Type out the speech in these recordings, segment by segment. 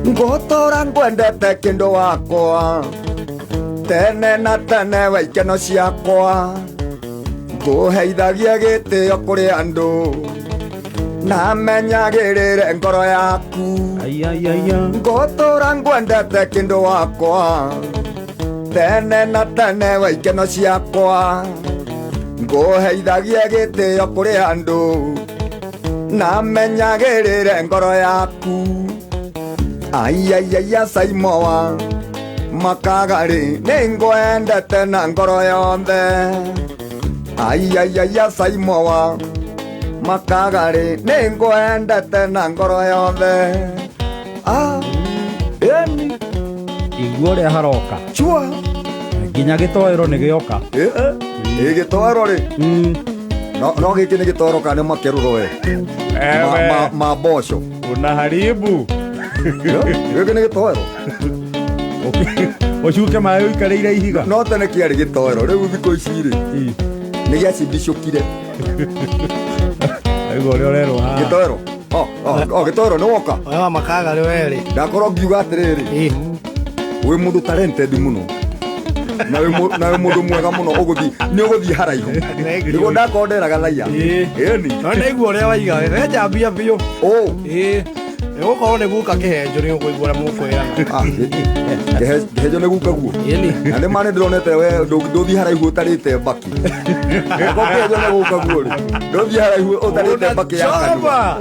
Ngotora ngwendete kindu wakwa tene na tene wa ikeno ciakwa nguheithagia gitio kuri andu na menyagirire ngoro yaku ngotora ngwendete kindu wakwa tene na tene wa ikeno ciakwa nguheithagia gitio kuri andu na menyagirire ngoro yaku Ayayaya Saimoa Makagari ningwendete na ngoro yonthe Ayayaya Saimoa Makagari ningwendete na ngoro yonthe Eni Iguo ria haroka Chua Nginya gitoero ni gioka Gitoero ri No giki ni gitoero kana makeruro Maboco Unaharibu Giki ni gitoero Ocuke mayo ikareire ihiga No tene kiari gitoero riu thiko ici ri ni giacindicukire Aigo rio rero ha Gitoero Gitoero ni woka Oya Makagari weri ndakorwo ngiuga atiriri wi mundu talented muno nawe mundu mwega muno uguthi ni uguthi haraihu nigo ndakonderaga thaiya eni no ndaigua uria waiga we njambia biu Nigukorwo nĩ guka kĩhenjo nĩ ũkũigua mũkwĩra kĩhenjo nĩ guka guo na nĩ ma nĩ ndĩronete we ndũthi haraihu ũtarĩte mbaki kĩhenjo nĩ guka guo rĩ ndũthi haraihu ũtarĩte mbaki ya kanua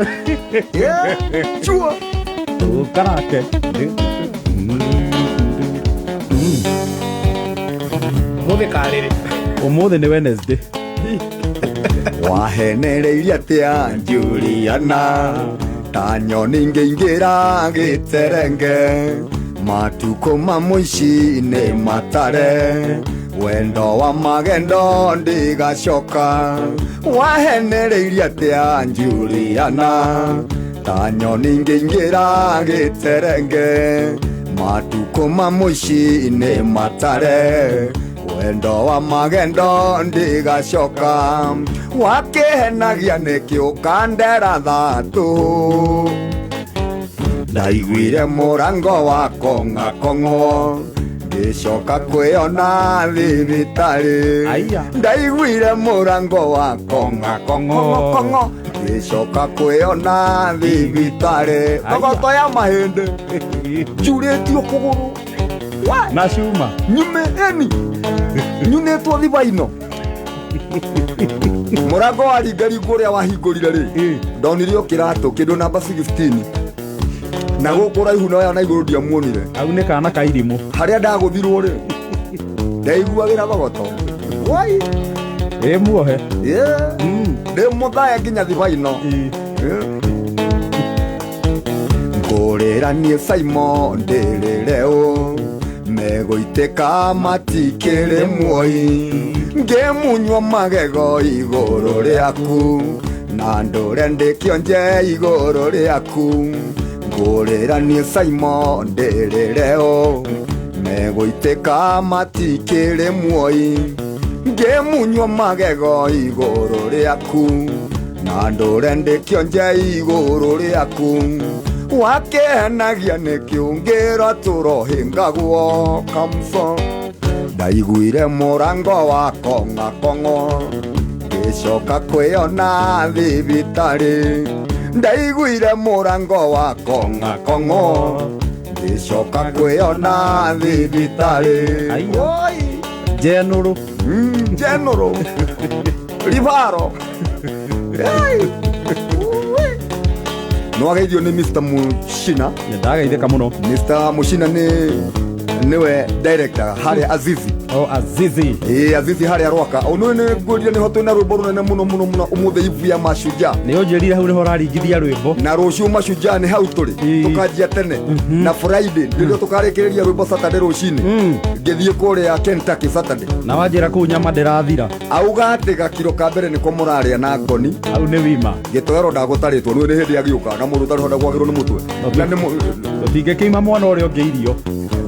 chua karake mũthĩ karĩrĩ ũmũthĩ nĩ Wednesday wahenereirie atĩa Juliana ta nyoni ngĩingĩra gĩterenge matukũ ma mũici nĩ matare wendo wa magendo ndigacoka wahenereirie atĩa Juliana ta nyoni ngĩingĩra gĩterenge matukũ ma mũici nĩ matare wendo wa magendo ndigacoka wakihenagia nikiukandera thatu ndaiguire murango wa kong'o ngicoka kwiyona thibitari ndaiguire murango wa kong'o ngicoka kwiyona thibitari thogoto ya mahindi njurĩtio kũgũrũ na cuma nyume eni nyunĩtwo thibaino murango wa ringaringo ũrĩa wahingũrire rĩ ndonire o kĩratũ kĩndũ namba 16 na gũkũ raihu noya na igũrũ ndiamuonire au nĩ kana ka irimũ harĩa ndagũthirwo rĩ ndaiguagĩra thogoto wai muohe ndĩ mũthaya nginya thibaino ngũrĩra niĩ Saimo ndĩrĩre ũ megũitĩka matikĩrĩ muoyi ngĩmunywo magego igũrũ rĩaku na ndũre ndĩkĩonje igũrũ rĩaku ngũrĩra niĩ Saimo ndĩrĩre ũ megũitĩka matikĩrĩ muoyi ngĩmunywo magego igũrũ rĩaku na ndũre ndĩkĩonje igũrũ rĩaku wakenagia nikiungira turohingagwo kamso ndaiguire murango wa kong'o ngicoka kwiyona thibitari ndaiguire murango wa kong'o ngicoka kwiyona thibitari General Rivaro Nwageithio nĩ Mr. Mushina ndageithĩka mũno Mr. Mushina niwe director harĩa Azizi Azizi Azizi harĩa Rwaka onu nĩ ngũria nĩho twĩna rwĩmbo rũnene mũno ũmũthĩ ivu ya Mashujaa nĩ ũnjĩrire hau nĩho ũraringithia rwĩmbo na rũciũ Mashujaa nĩ hau tũrĩ tũkanjia tene na Friday nĩrĩo tũkarĩkĩrĩria rwĩmbo Saturday rũcinĩ ngĩthiĩ kũrĩa Kentucky Saturday na wanjĩra kũu nyama ndĩrathira auga atĩ gakiro ka mbere nĩko mũrarĩa na ngoni au nĩ wima gĩtoero ndagũtarĩtwo nĩ hĩndĩ agĩũka na mũndũ ũtarĩ gwagĩrwo nĩ mũtwe na tũtingĩkĩima mwana ũrĩa ũngĩ irio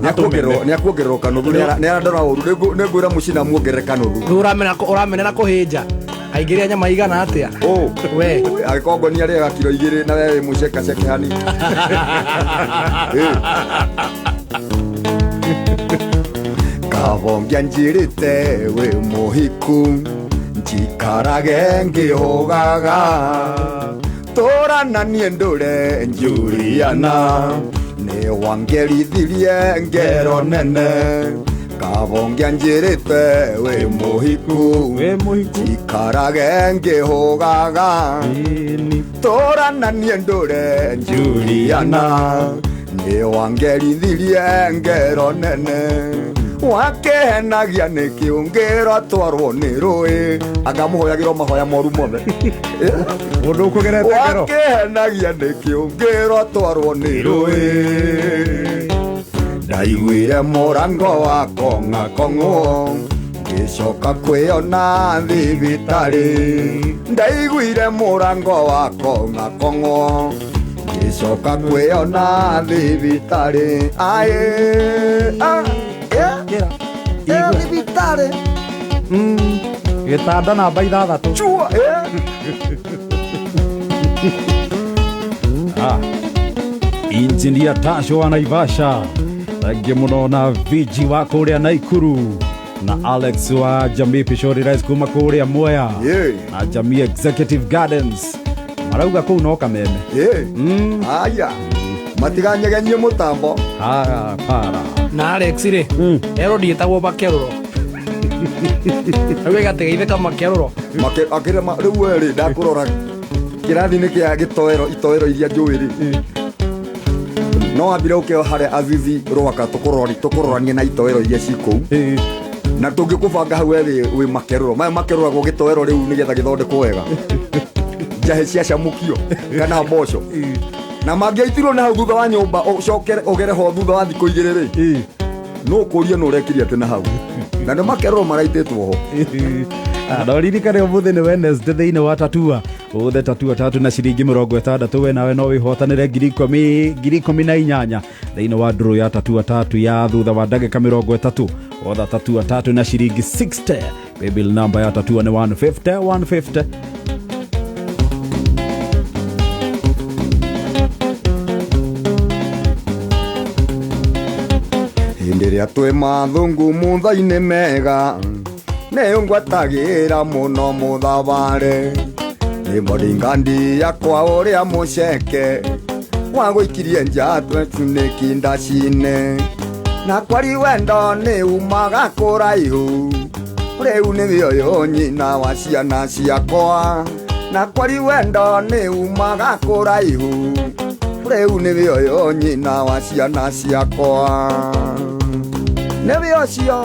nĩakuongererwo kanuthu nĩarandora ũru nĩngwĩra Mushina muongerere kanuthu uramenera kũhĩnja Aingiria nyama igana atia? We. Agikongonia rega kilo 2 na wewe muceka hani. Kavongia njirite we muhiku njikarage ngihogaga torana nie ndure Juliana ne wangerithirie ngero nene Kavongia njirite we muhiku njikarage ngihogaga torana nie ndure Juliana ne wangerithirie ngero nene wakehenagia nä kä å ngä ra twarwo nä rå ä angamåhoyagä ro mahoya moru mothe wakehenagia nä kä å ngä ra twarwo nä rå ä ndaiguire må rango wa kong'o ngä coka kwä ona thibitarä ndaiguire må rango wa kong'o ngä coka kwä ona thibitarä Vitare Gitanda namba 6 chua Engineer Tasho wa Naivasha thangi muno na Viji wa kuria Naikuru na Alex wa Jamii Pishori Rice kuma kuria Mwea na Jamii Executive Gardens marauga kuu no kameme aya matiganyegenie mutambo para na Alex ri ero dietagwo Makeroro awe gategeitheka Makeroro akire riu we ndakurora kirathi-inĩ kĩa itoero iria njũĩ rĩ no ambire ũkeo harĩa Azizi Rwaka tũkũroranie na itoero iria ci kũu na tũngĩkũbanga hau wĩ Makeroro maya makeroragwo gĩtoero rĩu nĩgetha gĩthondekwo wega njahĩ cia camũkio kana mboco na mangĩaitirwo na hau thutha wa nyũmba ũcokere ũgere ho thutha wa thikũ 2 rĩ no kũria no ũrekirie atĩ na hau na nĩ Makeroro maraitĩtwo ho Ririkane ũmũthĩ nĩ Wednesday thĩinĩ wa Tatua ũthe Tatua 3 na ciringi 60 we nawe no wĩhotanĩre 10,018 thĩinĩ wa ndũrũ ya Tatua 3 ya thutha wa ndagĩka 30 otha Tatua 3 na ciringi 60 paybill number ya Tatua nĩ 150 hĩndĩ ĩrĩa twĩ mathũngũ mũtha-inĩ mega nĩ ngwatagĩra mũno mũthabare nĩ moringandi yakwa ũrĩa mũceke wagũikirie njatwe tunĩki ndaci-inĩ na kwari wendo nĩ umaga kũraihu rĩu nĩ wĩoyũ nyina wa ciana ciakwa na kwari wendo nĩ umaga kũraihu rĩu nĩ wĩoyũ nyina wa ciana ciakwa nĩ wĩocio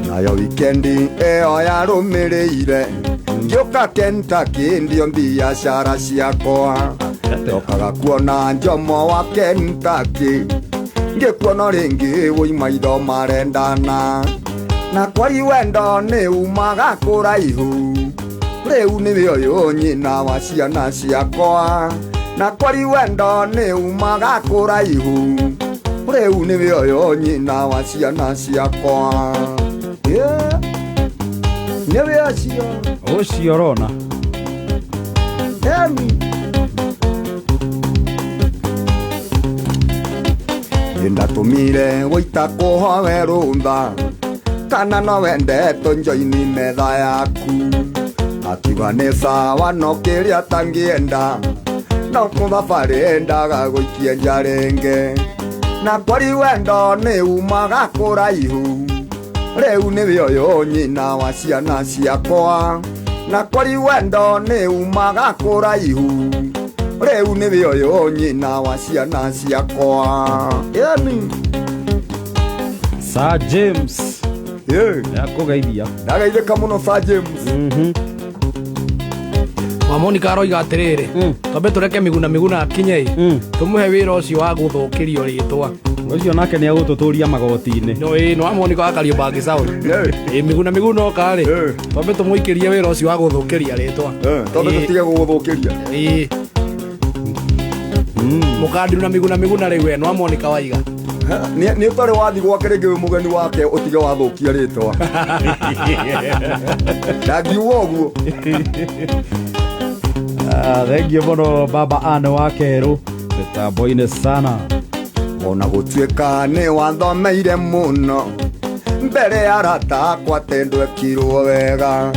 nayo wikendi ĩyo yarũmĩrĩire ngĩũka Kentucky ndio biacara ciakwa ndokaga kuona Jomo wa Kentucky ngĩkuona rĩngĩ wĩ maitho marendana na kwari wendo nĩ umaga kũraihu rĩu nĩ wĩoyũ nyina wa ciana ciakwa na kwari wendo nĩ umaga kũraihu rĩu nĩ wĩoyũ nyina wa ciana ciakwa nĩ wĩocio ũcio ũrona ndatũmire gũita kũhoe rũtha kana no wendetwo njoini metha yaku akiuga nĩ sawa no kĩrĩa tangĩenda no mũthabarĩ ndaga gũikia njarenge na kwari wendo nĩ umaga kũraihu rĩu nĩ wĩoyũ nyina wa ciana ciakwa na kwari wendo nĩ umaga kũraihu rĩu nĩ wĩoyũ nyina wa ciana ciakwa Sir James yakũgeithia ndagaithĩka mũno Sir James Mamonica aroiga atĩrĩrĩ twambe tũreke mĩguna akinye tũmũhe wĩra ũcio wa gũthũkĩrio rĩtwa ũcio nake nĩ agũtũtũria magoti-inĩ no Mamonica wa Kariobangi South mĩguna oka rĩ twambe tũmũikĩrie wĩra ũcio wa gũthũkĩria rĩtwa tondũ tũtige gũgũthũkĩria mũkandirũ na mĩguna rĩu we no Mamonica waiga nĩ ũtarĩ wathi gwake rĩngĩ wĩ mũgeni wake ũtige wathũkia rĩtwa ndangiuga ũguo. Thengio mũno baba Anne wa Kerũ mĩtambo-inĩ sana. Ona gũtuĩka nĩ wathomeire mũno mbere ya arata akwa tondũ ekirwo wega,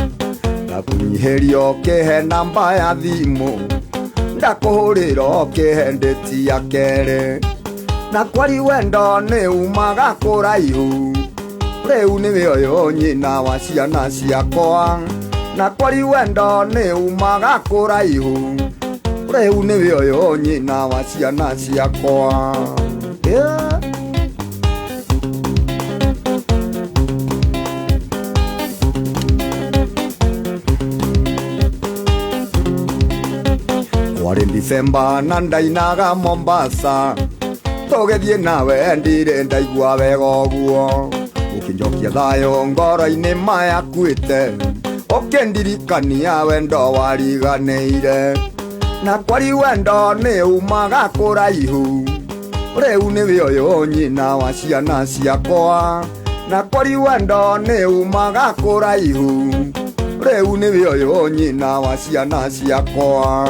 ndakunyihĩrio kĩhe namba ya thimũ, ndakũhũrĩra kĩhe ndĩti ya kerĩ, na kwari wendo nĩ umaga kũraihu, rĩu nĩwe ũyũ nyina wa ciana ciakwa, na kwari wendo nĩ umaga kũraihu, rĩu nĩwe ũyũ nyina wa ciana ciakwa. Kwarĩ December na ndainaga Mombasa, tũgĩthiĩ nawe ndirĩ ndaigua wega ũguo, ũkĩnjokia thayũ ngoro-inĩ mayakuĩte, ũkĩndirikania wendo wariganĩire, na kwari wendo nĩ umaga kũraihu, rĩu nĩwe ũyũ nyina wa ciana ciakwa, na kwari wendo nĩ umaga kũraihu, rĩu nĩwe ũyũ nyina wa ciana ciakwa.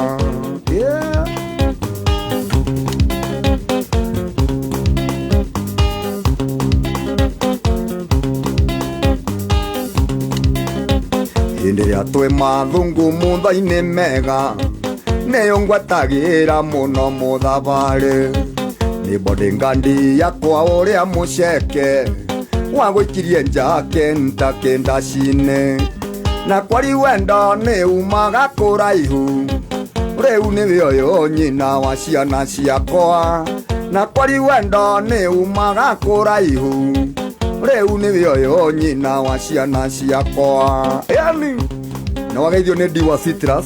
Hĩndĩ ĩrĩa twĩ mathungu mutha-inĩ mega, nĩyo ngwatagĩra mũno mũthabarĩ, nĩ bodyguard yakwa ũrĩa mũceke wagũikirie njake ntakĩndaci-inĩ, na kwari wendo nĩ umaga kũraihu, rĩu nĩwe ũyũ nyina wa ciana ciakwa, na kwari wendo nĩ umaga kũraihu, rĩu nĩwe ũyũ nyina wa ciana ciakwa. Yani na wageithio nĩ Diwa Citrus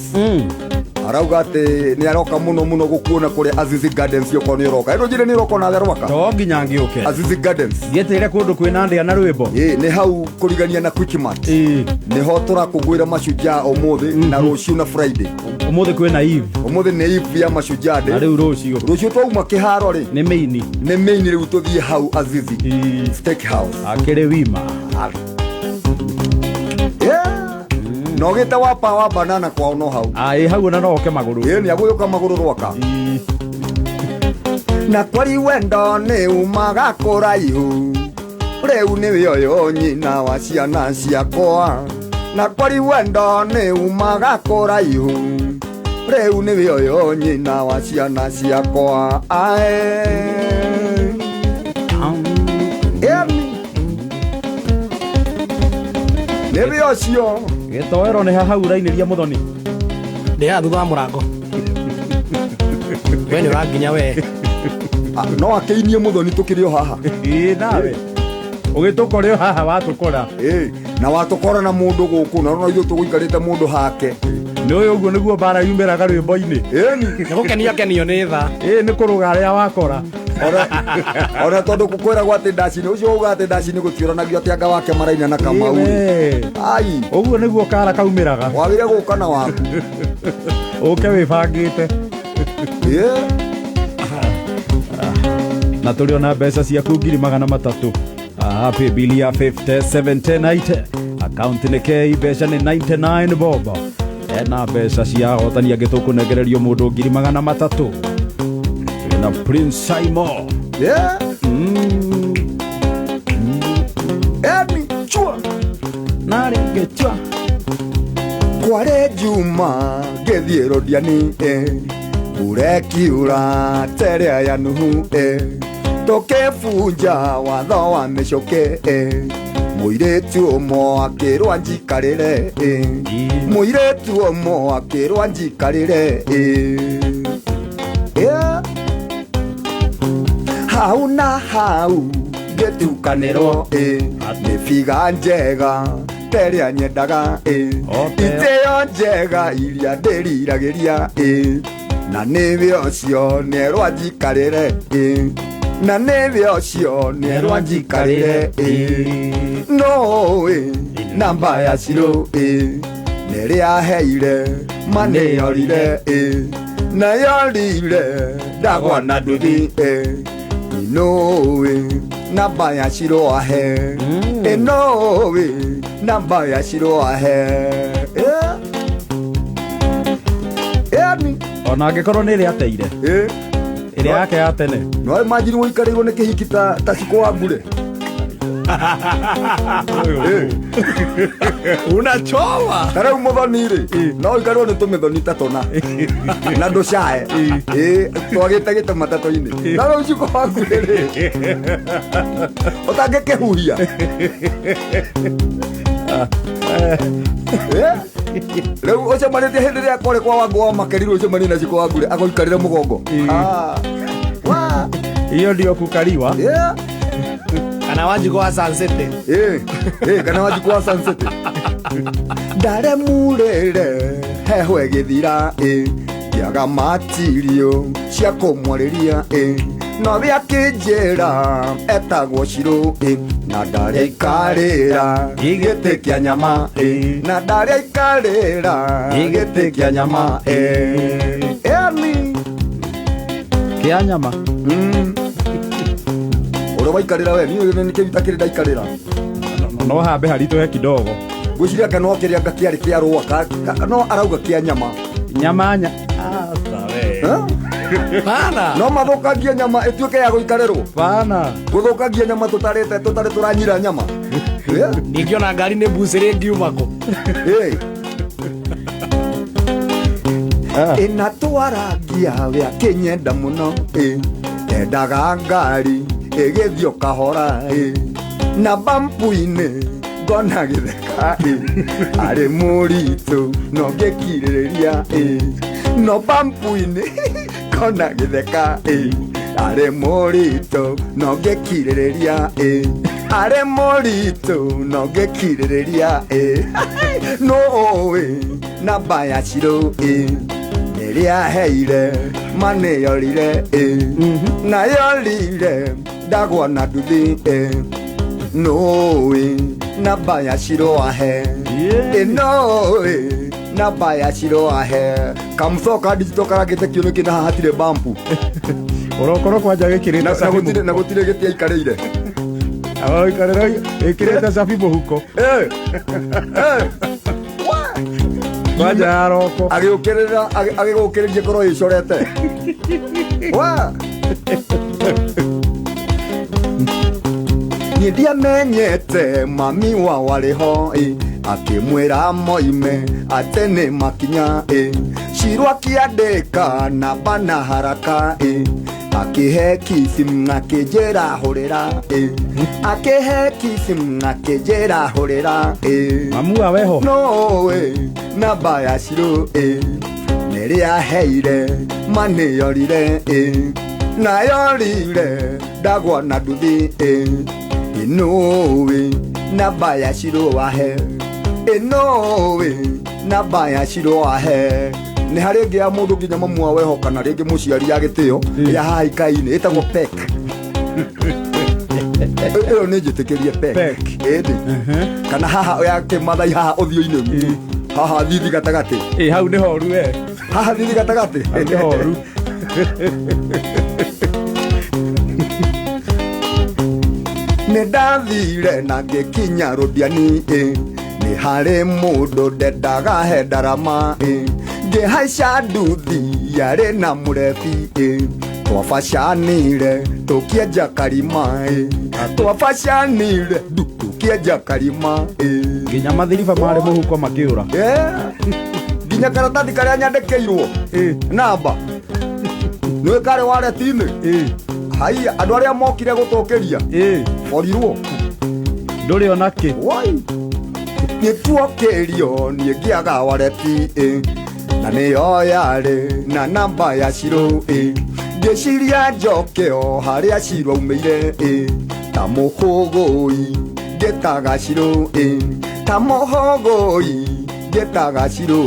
arauga atĩ nĩ aroka mũno mũno gũkuona kũrĩa Azizi Gardens yoko nĩ ũroka. Ĩno njĩre nĩ ũroka na therwaka to nginya ngĩũke Azizi Gardens thiĩtĩire kũndũ kwĩna ndĩa na rwĩmbo. Nĩ hau kũrigania na Quickmart, nĩho tũrakũngũĩra Mashujaa ũmũthĩ na rũciũ na Friday. Ũmũthĩ kwĩna Eve, ũmũthĩ nĩ Eve ya Mashujaa na rĩu rũciũ twauma kĩharo rĩ nĩ main rĩu tũthiĩ hau Azizi Steakhouse akĩrĩ wima. no gĩte wa banana kwao no hau hau na no oke magũrũ. Nĩ agũgĩũka magũrũ rwaka. Na kwari wendo nĩ umaga kũraihu, rĩu nĩwe ũyũ nyina wa ciana ciakwa, na kwari wendo nĩ umaga kũraihu, rĩu nĩwe ũyũ nyina wa ciana ciakwa. Nĩwe ũcio gĩtoero nĩ hahau ũrainĩria mũthoni ndĩ haha thutha wa mũrango we nĩ ũranginya we no akĩinie mũthoni tũkĩrĩ o haha. Nawe ũgĩtũkore o haha watũkora na watũkora na mũndũ gũkũ, na no ithuĩ tũgũikarĩte mũndũ hake. Nĩ ũyũ ũguo nĩguo mbara yumĩraga rwĩmbo-inĩ. Nĩ gũkenio kenio nĩ tha nĩ kũrũga arĩa wakora ona tondũ gũkwĩragwo atĩ ndaci-inĩ ũcio uga atĩ ndaci-inĩ gũtiũranagio atĩ anga wake maraina na Kamau. Ai ũguo nĩguo kara kaumĩraga. Wagĩrĩire gũka na waku ũke wĩbangĩte. Na tũrĩ ona mbeca ciaku 300,000. Happy bill ya 5790 account nĩ kei mbeca nĩ 99 bob. Ena mbeca cia hotani angĩtũkũnengererio mũndũ 300,000 na Prince Simon. chua nari ngĩchua kware Juma ngĩthiĩ rũndiani ũrekiura terea ya nuhu tũkĩbunja watho wa mĩcoke mũirĩtu ũmwe akĩrwo njikarĩre mũirĩtu ũmwe akĩrwo njikarĩre hau na hau ngĩtukanĩrwo nĩ biga njega terea nyendaga itĩo njega iria ndĩriragĩria na nĩwe ũcio nĩerwo njikarĩre na nĩwe ũcio nĩerwo njikarĩre no namba ya Shiro nĩrĩa heire manĩyorire nayorire ndagwa na nduthi inowe namba ya shiro ahe inowe namba ya shiro ahe yani ona angikorwo nä ä rä ateire ä rä yake ya tene no imagine woikarä irwo nä kä hiki ta ciko wa mbure unachoma tarau muthoni ri no ikarwo nä tå mä thoni tatona na ndå cae twagä te gä te matatå-inä na rä u ciko wa mbure rä å tangä kä huhia rä u å cemanä tie hä ndä ä rä a kwarä kwa Wangå wa Makeri rå å cemanä na ciko wa mbure agåikarä re må gongo iyo ndio kukariwa kana Wanjiko wa Sunset kana Wanjiko wa Sunset ndare murere heho egithira ndiaga matirio cia kumwarĩria no bia kinjira etagwo Shiro na ndare ikarĩra igĩtĩ kĩa nyama na ndare ikarĩra igĩtĩ kĩa nyama kĩa nyama ore waikarĩra we nĩ kĩruta kĩrĩ ndaikarĩra no hambe haritũ he kidogo gwĩciria kana no kĩrĩa ngakĩarĩ kĩa rũa no arauga kĩa nyama nyamanya bana no mathũkangie nyama ĩtuĩke ya gũikarĩrwo bana gũthũkangia nyama tũtarĩ tũranyira nyama ningĩ ona ngari nĩ mbucĩrĩ ngiumako ĩnatwarangia wĩa kĩnyenda mũno endaga ngari ĩgĩthiĩ kahora na bambu-inĩ ngona gĩtheka arĩ mũritũ no ngĩkirĩrĩria no bambu-inĩ ngona gĩtheka arĩ mũritũ no ngĩkirĩrĩria arĩ mũritũ no ngĩkirĩrĩria no namba ya Shiro ĩrĩa heire manĩyorire na yorire ndagwa na nduthi nowe namba ya Shiro ahe nowe namba ya Shiro ahe kamũcoka ndijito karagĩte kĩoneki na hatirĩ bampu ũrokorwo kwanja gĩkĩrĩte na gũtirĩ gĩtĩ aikarĩire ikarĩra ĩkĩrĩte cabi mũhuko kwanja ya roko agĩgũkĩrĩria korwo ĩcorete niĩ ndiamenyete mami wao arĩ ho akĩmwĩra moime atĩ nĩ makinya Shiro akĩandĩka namba na haraka akĩhe kisim akĩnjĩra hũrĩra akĩhe kisim akĩnjĩra hũrĩra mamu wa weho nowe namba ya Shiro nĩrĩa heire manĩyorire na yorire ndagwa na nduthi nowe namba ya Shiro ahe nowe namba ya Shiro ahe nĩ harĩ ĩngĩ ya mũndũ nginya mamu wa weho kana rĩngĩ mũciari ya gĩtĩo ya haha ikainĩ ĩtagwo pek ĩyo nĩ njĩtĩkĩrie pek ĩndĩ kana haha ya kĩmathai haha ũthiũ-inĩ haha thithi gatagatĩ hau nĩ horu we haha thithi gatagatĩ nĩ horu nĩ ndathire na ngĩkinya rũndiani nĩ harĩ mũndũ ndendaga he ndarama ngĩhaica nduthi yarĩ na mũrebi twabacanire tũkĩenja karima twabacanire tũkĩenja karima nginya mathiriba marĩ mũhuko makĩũra nginya karatathi karĩa nyandĩkĩirwo namba nĩwe karĩ wareti-inĩ haiya andũ arĩa mokire gũtũkĩria borirwo ndũrĩ ona kĩ nĩ tuokĩrio niĩ ngĩaga wareti na nĩyo yarĩ na namba ya Shiro ngĩciria njoke o harĩa Shiro aumĩire ta mũhũgũi ngĩtaga Shiro ta mũhũgũi ngĩtaga Shiro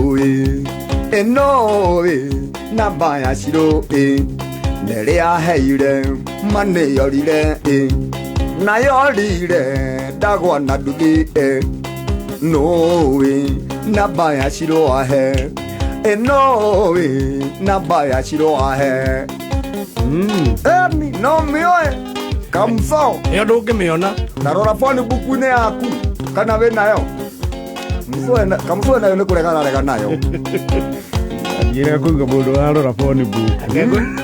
ĩno namba ya Shiro nĩrĩa heire manĩyorire na yorire ndagwa na nduthi nowe namba ya Shiro ahe nowe namba ya Shiro ahe no mioe Kamso Iyo ndũngĩmĩona. na rora phone book-inĩ yaku kana wĩ nayo. Kamso nayo nĩ kũregana nayo. Njĩra kuga mũndũ warora phone book.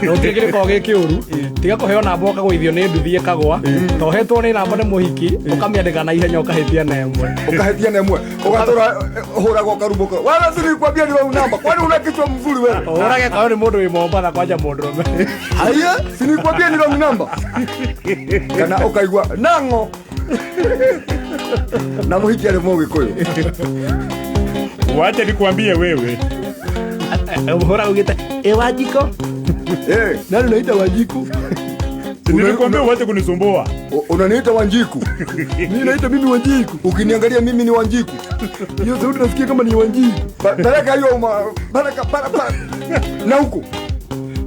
No tigĩrĩ ko gĩkĩũru. Tiga kũheo namba ũkagũithio nĩ nduthi ĩkagwa. Tohetwo nĩ namba nĩ mũhiki, ũkamĩandĩka na ihenya ũkahĩtia na ĩmwe. Ukahetia na ĩmwe. Ũgatũra hũragwo karumbuko. Wala sini kwambia ni namba. Kwani una kichwa mzuri wewe? Ũrage kayo nĩ mũndũ wĩ Mombatha kwanja mũndũrũme. Haya, sini kwambia ni namba. Kana ukaigua nango. Na mũhiki arĩ Mũgĩkũyũ. Wacha nikwambie wewe. Ũhora ugĩte Wanjiko. Nani unaita Wanjiku? Nilikwambia uache kunisumbua. Unaniita Wanjiku? Mimi naita mimi Wanjiku. Ukiniangalia mimi ni Wanjiku. Hiyo sauti nasikia kama ni Wanjiku. Baraka hiyo baraka para. Na huko.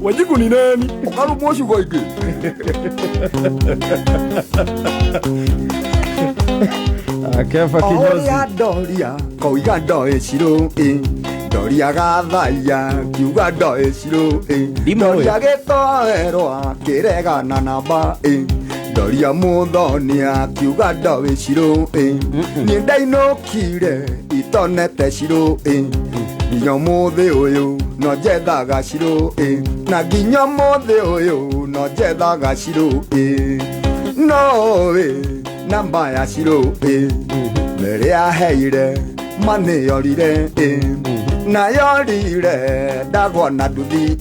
Wanjiku ni nani? Ukaru moshi kwa hiki. Kefa kinyozi. Doria, koiga ndoe ciro Doria gathaya, kiuga ndoe ciro Doria gĩtoerwa, kĩregana namba Doria mũthonia, kiuga ndoe ciro Niĩ ndainũkire, itonete ciro Nginya mũthĩ ũyũ, no njethaga ciro Na nginya mũthĩ ũyũ, no njethaga ciro No namba ya ciro Mere aheire mane yorire Na yorire ndagwa na nduthi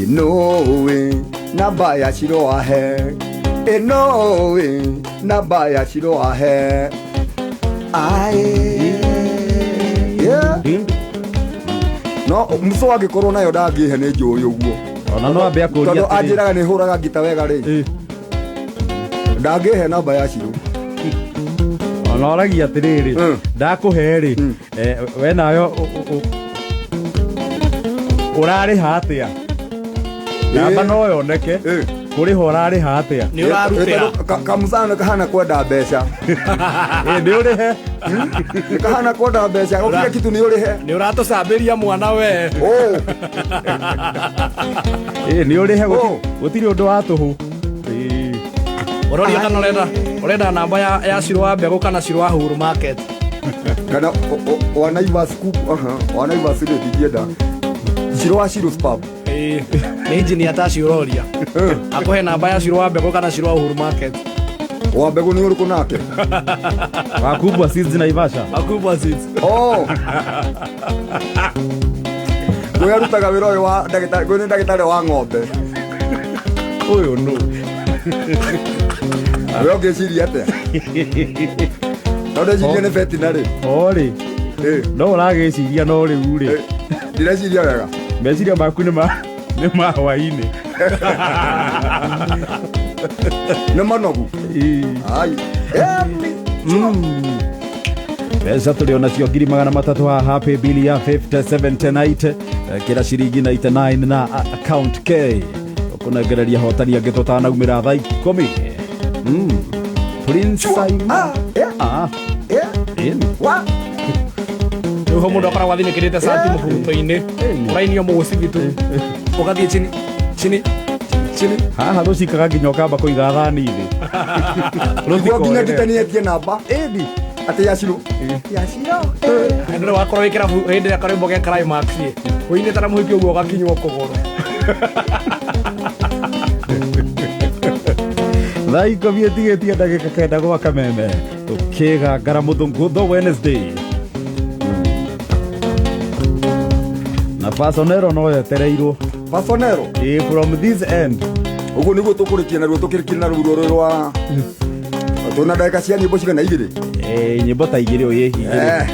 Inowe namba ya ciro ahe Inowe namba ya ciro ahe Ae No muso wagĩkorwo nayo ndangĩhe nĩ njũĩ ũguo Ona no ambe akũria tondũ anjĩraga nĩ hũraga ngita wega rĩ ndangĩhe namba ya ciro Ona oragia atĩrĩrĩ ndakũhe rĩ we nayo ũrarĩha atĩa namba no yoneke kũrĩha ũrarĩha atĩa Nĩ ũrarutĩra. Kamũcana kahana kwenda mbeca nĩ ũrĩhe nĩ kahana kwenda mbeca gũkire kitu nĩ ũrĩhe Nĩ ũratũcambĩria mwana we. nĩ ũrĩhe gũtirĩ ũndũ wa tũhũ Ũroria kana ũrenda namba ya Ciro wa Mbegũ kana Ciro wa Huru Market. kana Wanaivas Wanaivas nĩ ndingĩenda Ciro wa Ciro Spam Nĩ engineer ta ciũroria. Akũhe namba ya Ciro wa Mbegũ kana Ciro wa Huru Market. wa Mbegũ nĩ ũrĩkũ nake wakubwa seeds Naivasha Akubwa seeds. Nĩ arutaga wĩra ũyũ wa ndagĩtarĩ nĩ ndagĩtarĩ wa ng'ombe ũyũ nũ we ũngĩciria atĩa tondũ eciria nĩ veterinary orĩ no ũragĩciria no rĩu rĩ ndireciria wega meciria maku nĩ ma hwainĩ nĩ manogu ai mbeca tũrĩ onacio 300 haha pay bill ya 57 tonight kĩra ciringi 99 na account K ũkũnengereria hotani angĩ tũtanaumĩra thaa 10 Prince Simon Rĩu ho mũndũ akoragwo athinĩkĩrĩte cati mũbuto-inĩ ũrainio mũgũcibitu ũgathiĩ chini haha rũcikaga nginya ũkamba kũiga thani thĩ Rũthiĩ nginya nditanietie namba atĩ ya Ciro Ndĩrĩ wakorwo wĩ kĩrabu hĩndĩ ĩrĩa karwĩmbo ge Climax ũinĩte na mũhiki ũguo ũgakinywo kũgũrũ thaa 10 ĩtigĩtie ndagĩka kenda gwa kameme tũkĩgangara mũthũngũtho Wednesday na Pasonero no yetereirwo Pasonero from this end ũguo nĩguo tũkũrĩkia naruo tũkĩrĩkia naruo rũrũ rwa tũna ndagĩka cia nyĩmbo cigana igĩrĩ nyĩmbo ta igĩrĩ ũyĩ igĩrĩ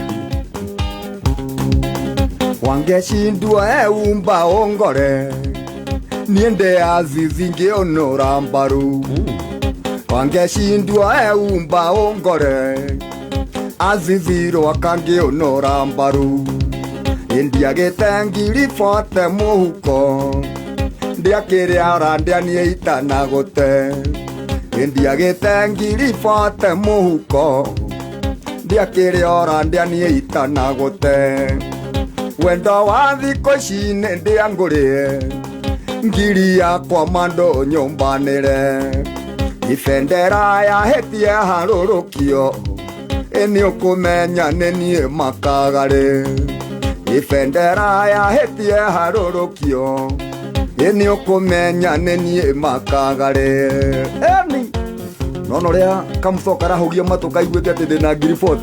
wangecindua eumba ongore niende azizi ngĩonora mbaru wangecindua eumba ongore azizi rwaka ngĩonora mbaru indiagĩte ngiri 40 mũhuko ndiakĩrĩa ũrandianie itanagũte indiagĩte ngiri 40 mũhuko ndiakĩrĩa ũrandianie itanagũte wendo wa thikũ ici nĩ ndĩangũrĩe ngiri yakwa mandũ nyũmbanĩre Ifendera yahetie harurukio Eni ukumenya nenie makagare Ifendera yahetie harurukio Eni ukumenya nenie makagare Eni Nono rea kamsoka rahugia matoka iguete ati ndina ngiri 40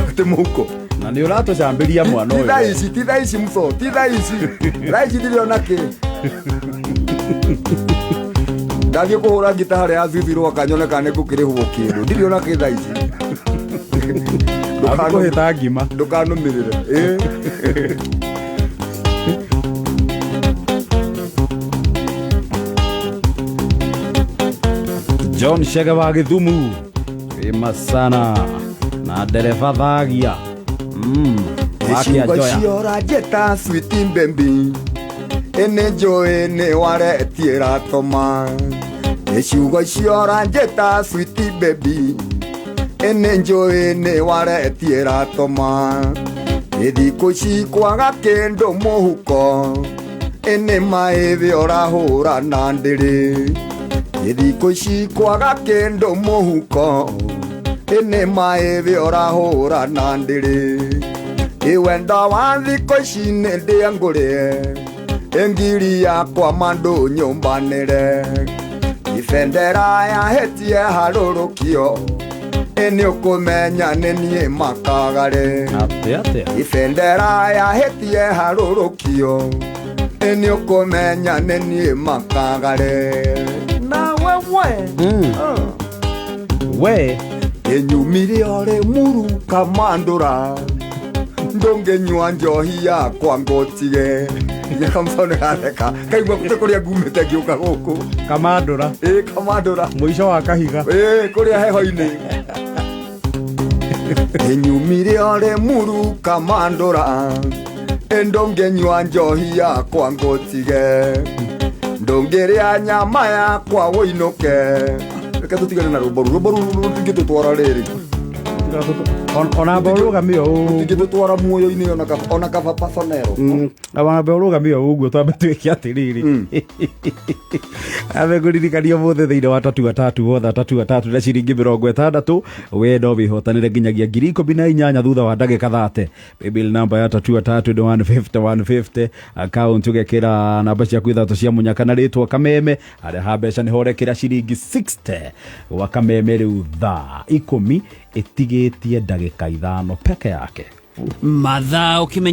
Ati muhuko na nĩ ũratũcambĩria mwana ũyũ ti thaa ici mso ti thaa ici ndiriona kĩ ndathiĩ kũhũra ngita harĩa athithirwo akanyone kana nĩngũkĩrĩhwo kĩndũ ndiriona kĩ thaa ici kũhĩta ngima ndũkanũmĩrĩre John Chege wa Githumu famous sana na ndereba thagia Ciugo ciora njĩta sweet baby Ene njũĩ nĩ waretie ratoma Ciugo ciora njĩta sweet baby Ene njũĩ nĩ waretie ratoma Thikũ cikwaga kĩndũ mũhuko Ene maĩthĩ ũrahũra na ndĩrĩ Thikũ cikwaga kĩndũ mũhuko Ene maĩthĩ ũrahũra na ndĩrĩ Iwenda wa thikũ ici nĩ ndĩa ngũrĩe Ngiri yakwa mandũ nyũmbanĩre Ifendera yahetie harũrũkio Nĩ ũkũmenya nĩ niĩ makagare Ifendera yahetie harũrũkio Nĩ ũkũmenya nĩ niĩ makagare Na we Nyumire ore muru kamandũra Ndũngĩnyua njohi yakwa ngũtige Nyakamsone hareka Kaigua kũte kũrĩa ngumĩte ngĩũka gũkũ kamandũra kamandũra mũico wa kahiga kũrĩa heho-inĩ Nyumire ore muru kamandũra Ndũngĩnyua njohi yakwa ngũtige Ndũngĩrĩa nyama yakwa wũinũke Reke tũtigane na rũmbo rũtingĩtũtwara rĩrĩ ona mbaũrũgamio tingĩtũtwara muoyo-inĩ ona kaba pasonero ona mbaũrũgamio ũguo twambe twĩke atĩrĩrĩ amekũririkania mũthĩ thĩinĩ wa tatu wotha tatu na ciringi 60 we no wĩhotanĩre nginyagia 18,000 thutha wa ndagĩka 30 paybill number ya tatu nĩ 150 account ũgekĩra namba ciaku ithatũ cia mũnyaka na rĩtwa Kameme harĩa ha mbeca nĩ horekera ciringi 60 wa Kameme rĩu thaa 10 itigĩtie ndagĩka 5 peke yake mathaa ũkĩmenya